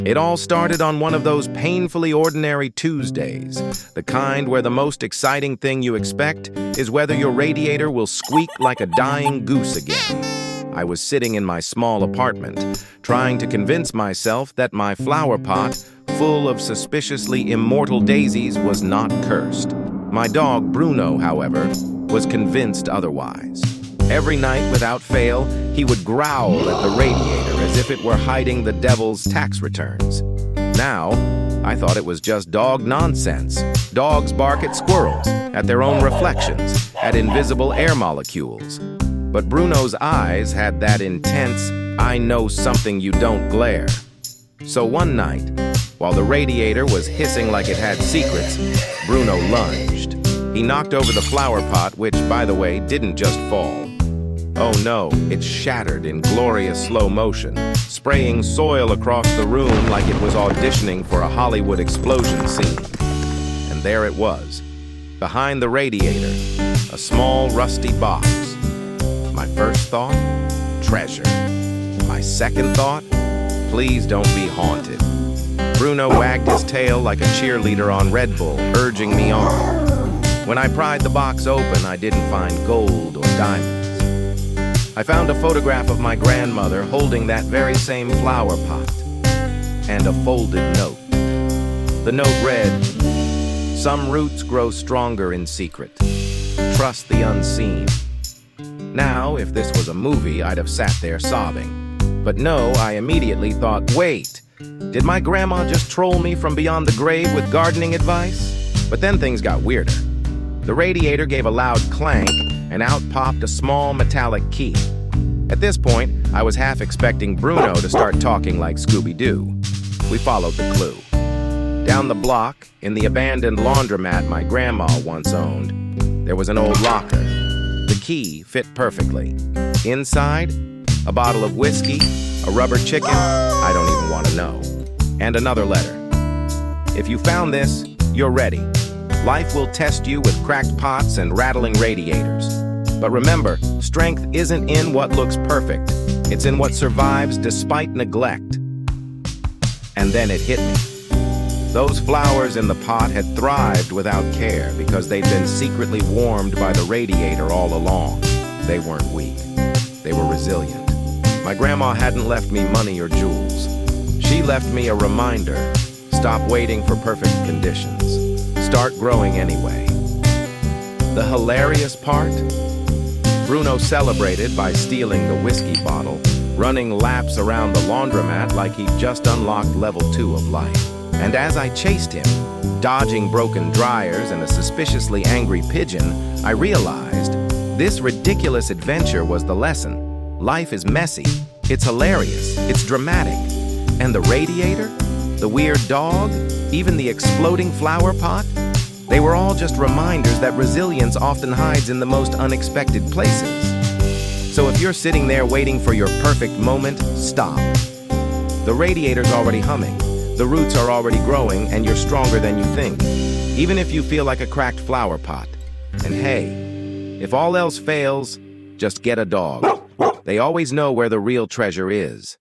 It all started on one of those painfully ordinary Tuesdays, the kind where the most exciting thing you expect is whether your radiator will squeak like a dying goose again. I was sitting in my small apartment, trying to convince myself that my flower pot, full of suspiciously immortal daisies, was not cursed. My dog, Bruno, however, was convinced otherwise. Every night, without fail, he would growl at the radiator as if it were hiding the devil's tax returns. Now, I thought it was just dog nonsense. Dogs bark at squirrels, at their own reflections, at invisible air molecules. But Bruno's eyes had that intense, I know something you don't glare. So one night, while the radiator was hissing like it had secrets, Bruno lunged. He knocked over the flower pot, which, by the way, didn't just fall. Oh no, it shattered in glorious slow motion, spraying soil across the room like it was auditioning for a Hollywood explosion scene. And there it was, behind the radiator, a small rusty box. My first thought, treasure. My second thought, please don't be haunted. Bruno wagged his tail like a cheerleader on Red Bull, urging me on. When I pried the box open, I didn't find gold or diamonds. I found a photograph of my grandmother holding that very same flower pot, and a folded note. The note read, "Some roots grow stronger in secret. Trust the unseen." Now, if this was a movie, I'd have sat there sobbing. But no, I immediately thought, wait, did my grandma just troll me from beyond the grave with gardening advice? But then things got weirder. The radiator gave a loud clank, and out popped a small metallic key. At this point, I was half expecting Bruno to start talking like Scooby-Doo. We followed the clue. Down the block, in the abandoned laundromat my grandma once owned, there was an old locker. The key fit perfectly. Inside, a bottle of whiskey, a rubber chicken, I don't even want to know, and another letter. If you found this, you're ready. Life will test you with cracked pots and rattling radiators. But remember, strength isn't in what looks perfect. It's in what survives despite neglect. And then it hit me. Those flowers in the pot had thrived without care because they'd been secretly warmed by the radiator all along. They weren't weak. They were resilient. My grandma hadn't left me money or jewels. She left me a reminder. Stop waiting for perfect conditions. Start growing anyway. The hilarious part? Bruno celebrated by stealing the whiskey bottle, running laps around the laundromat like he'd just unlocked level 2 of life. And as I chased him, dodging broken dryers and a suspiciously angry pigeon, I realized this ridiculous adventure was the lesson. Life is messy, it's hilarious, it's dramatic. And the radiator, the weird dog, even the exploding flower pot, they were all just reminders that resilience often hides in the most unexpected places. So if you're sitting there waiting for your perfect moment, stop. The radiator's already humming, the roots are already growing, and you're stronger than you think, even if you feel like a cracked flower pot. And hey, if all else fails, just get a dog. They always know where the real treasure is.